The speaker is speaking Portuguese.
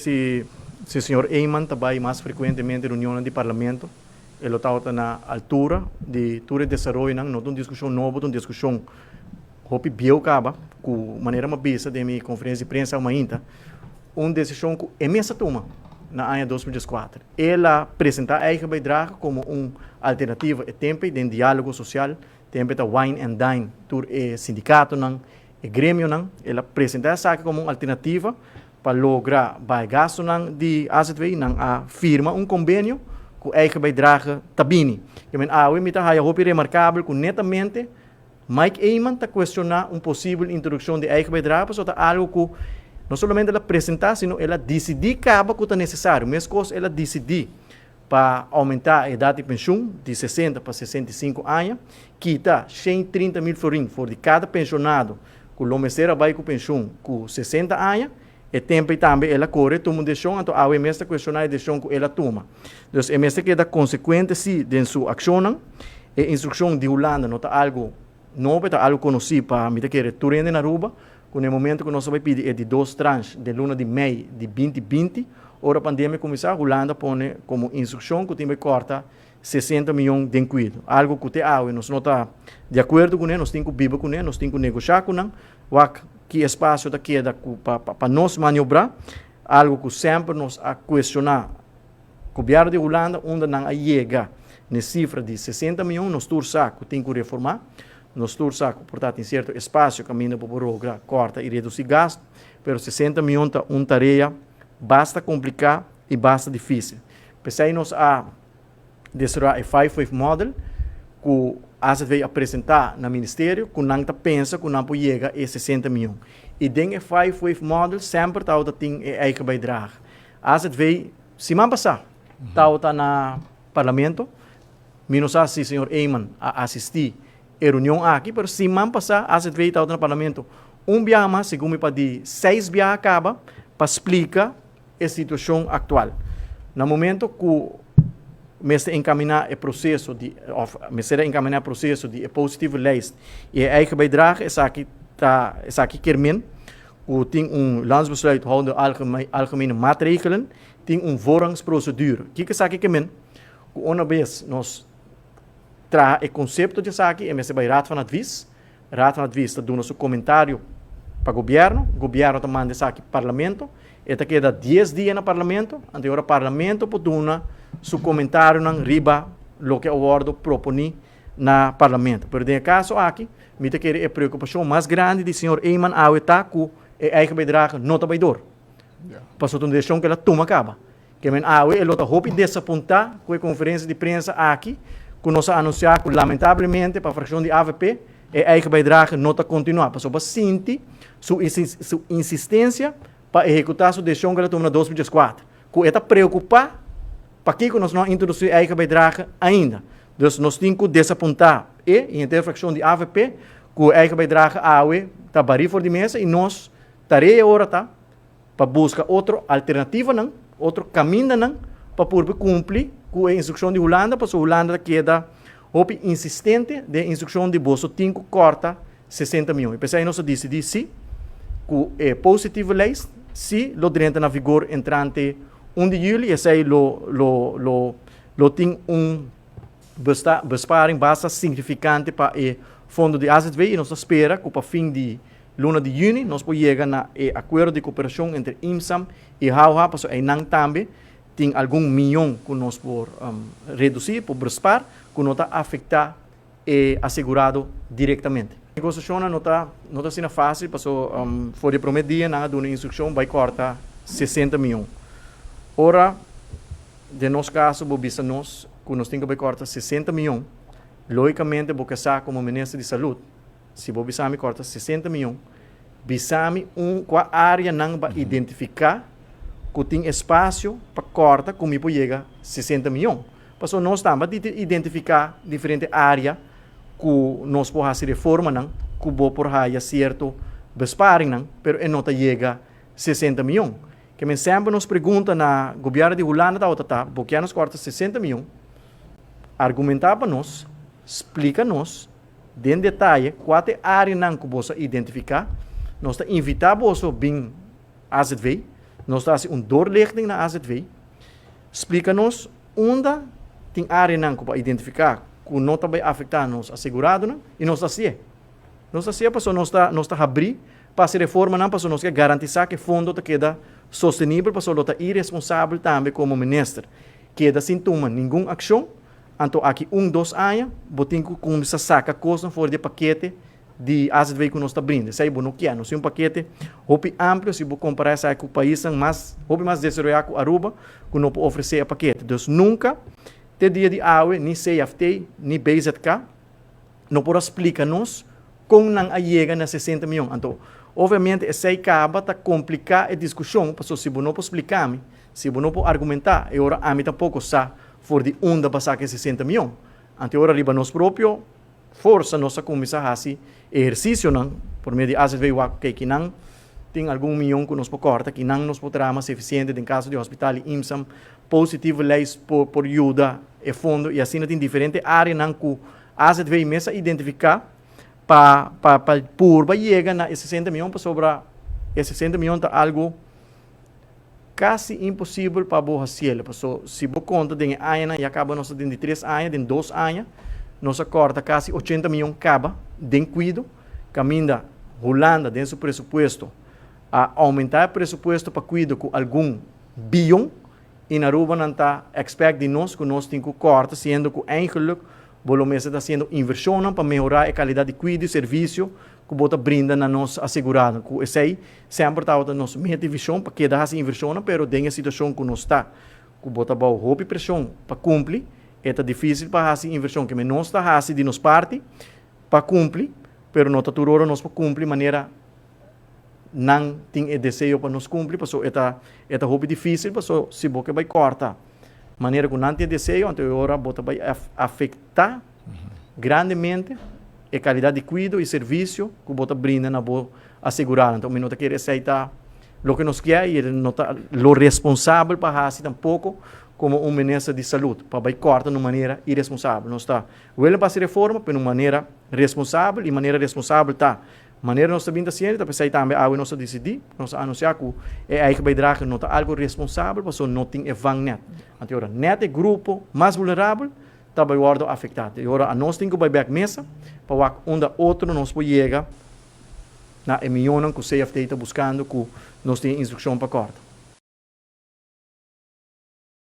Se o senhor Eyman trabalha mais frequentemente em reuniões de parlamento, ele está na altura de todo o desenvolvimento, não é uma discussão nova, uma discussão que biocaba, com maneira mais bisa de minha conferência de prensa amanhã, uma decisão que é mesa toma na ano 2014. Ela apresenta a Eichbeidrag como uma alternativa e tempo de diálogo social, tempo de wine and dine, tur e sindicato não, e grêmio não, ela apresenta essa como uma alternativa para lograr bagaço de AZV a firma um convênio com a Eichbeidrag Tabini. Que a imita a roupa remarcável que netamente Mike Eyman está questionando uma possível introdução de Eichbeidrag, mas é algo que não somente ela apresentar, sino ela decidir que é necessário. Mesmo coisa ela decidir para aumentar a idade de pensão de 60 para 65 anos, que está 130 mil florins por de cada pensionado que o homem vai com pensão com 60 anos, e tempo também ela corre, toma decisão, então a OMS está questionando a decisão que ela toma. Então, a OMS queda consequente se de sua ação, a instrução de Holanda não está algo novo, está algo conhecido para mim que retorne na Aruba, com o momento que nós vamos pedir é de 2 tranches de luna de maio de 2020, ora a pandemia começar, a Holanda põe como instrução que tem que cortar 60 milhões de encuido. Algo que te nós não está de acordo com ele, nós temos que viver com ele, nós temos que negociar com ele, que espaço da queda para nós maniobrar, algo que sempre nos a questionar. O governo de Holanda, onde não chega na cifra de 60 milhões, nós saco tem que reformar, nós saco, portanto, em certo espaço, caminho para o corta e reduzir gasto, mas 60 milhões é uma tarefa basta complicada e basta difícil. Pensei nós a desenvolver a 5-wave model, que a gente vai apresentar no Ministério, que não pensa que não pode chegar a 60 milhões. E dentro do 5-wave model, sempre está a Eichbeidrag. A gente vai, se não passar, está no Parlamento, menos se o senhor Eyman assistir a reunião aqui, mas se não passar, a gente vai estar no Parlamento. Dia mais, segundo para de 6 dias acaba, para explicar a situação atual. No momento que Meste encaminhar o processo de positivo list e a Eichbeidrag essa aqui kermen o tem landsbesluit houden algemene maatregelen tem voorrangsprocedure que essa aqui kermen uma vez nós tra o conceito de aqui é meste by raad van advies está dando seu comentário para o governo está manda essa aqui parlamento eta queda 10 dias no parlamento anterior parlamento pode dar seu comentário não riba lo que o acordo propõe na parlamento. Pero no caso aqui, me tem a preocupação mais grande do senhor Eyman Aweta que a Eichbeidrag não está baidor. Passou uma decisão que ela toma acaba. Que men awe ele está hope desapontar com a conferência de prensa aqui, que nós anunciar que lamentavelmente para a fração de AVP a Eichbeidrag não está continuar. Passou para sentir sua insistência para executar sua decisão que ela toma na 2014. Que está preocupado para que nós não introduzimos a Eichbeidrag ainda. Então, nós temos que desapontar em interfração de AVP, que a Eichbeidrag está bari fora de mesa e nós tarefa agora para buscar outra alternativa, não, outro caminho não, para poder cumprir com a instrução de Holanda, porque a Holanda queda insistente de instrução de bolso, tem que cortar 60 milhões. E pensei, nós decidimos sim, que é positivo lei, se o direito na vigor entrante 1 de julho, esse aí tem besparing bastante significante para o fundo de AZV e nós espera que para fim de luna de junho nós podemos chegar a acordo de cooperação entre IMSAM e HAUHA, para que não também tem algum milhão que nós podemos reduzir, por bespar, que não está afetar e assegurado diretamente. A negociação não está sendo fácil, porque foi prometido, na uma instrução vai cortar 60 milhões. Ora, de nosso caso, nós temos que cortar 60 milhões. Logicamente, porque como ministro de saúde, se Bobisami corta 60 milhões, Bisami qual área não vai identificar que tem espaço para cortar como pode chegar 60 milhões. Porque nós estamos a identificar diferentes áreas que nós podemos fazer reforma, não, que vão por aí certo besparing, não, mas não chega 60 milhões. Que sempre nos pergunta na governo de Holanda, porque nos corta 60 milhões, argumentar para nós, explica-nos, em detalhe, qual área não que você identificar, nós invitar você bem AZV, nós está assim doorlichting na AZV, explica-nos onde tem área não para identificar que não está bem afetar nos assegurados não, e nós está assim. Nós está assim, para nós está abrir para essa reforma não, para nós garantizar que o fundo está queda sostenível, para nós está irresponsável também como ministro. Queda sem tomar nenhuma ação, então aqui 2 anos, botem que começa a sacar coisas fora de paquete de AZV que nós está brindando. Isso aí, não quer, não é um paquete hopi amplo, se você comparar isso com o país mais desenvolvido com Aruba, que não pode oferecer a paquete. Então, nunca, te dia de AUE, nem CFT, nem BZK, não pode explicar-nos como não chega na 60 milhões. Então, obviamente, isso aí acaba de complicar a discussão, porque se você não pode explicar-me, se você não pode argumentar, e agora a mim tampouco sabe for de onde passar que 60 milhões. Então, agora, riba nós próprios, força nossa começar a fazer exercício, não, por meio de AZV, que não tem algum milhão que nos pode cortar, que não nos poderá mais eficiente em caso de hospital e IMSAM, positivo leis por ajuda e fundo, e assim tem diferentes áreas que AZV mesmo identificar para chegar na 60 milhões, para sobrar 60 milhões é algo quase impossível para boa cielo. Se você conta de ano e acaba nossa de 3 anos, de 2 anos, nossa corta quase 80 milhões acaba de cuido, caminha rolando dentro do presupuesto, a aumentar o presupuesto para cuidar com algum bilhão, e na Aruba não está expect de nós que nós temos que cortar, sendo que eigenlijk volume está sendo inversão para melhorar a qualidade de cuidado e serviço que bota brinda na nossa assegurada. Que esse aí sempre está na nossa meta de visão para que dá essa inversão, mas tem a situação que nós está, que bota boa roupa e pressão para cumprir, é difícil para fazer inversão que nós está fazendo de nossa parte para cumprir, mas não está tudo nós para cumprir de maneira não tem desejo para nos cumprir, porque é roupa difícil, porque se você vai cortar maneira que não tem desejo, então agora vai afetar grandemente a qualidade de cuidado e serviço que você brinda na boa assegurada. Então, não quer aceitar o que nós quer e não está o responsável para fazer tampouco como um ministro de saúde, para vai cortar de maneira irresponsável. Nós está para fazer reforma, de maneira responsável, e maneira responsável está maneira nós também ciente, tá pensei também a nós decidir, nós anunciar que é aí que vai dar não tá algo responsável, porque não tem evang net. Então agora net é grupo mais vulnerável, tá vai guardo afetado. E agora a nós tem que vai back mesa para onde outro nós pode chegar na milhão que o CFT está buscando que nós tem instrução para cortar.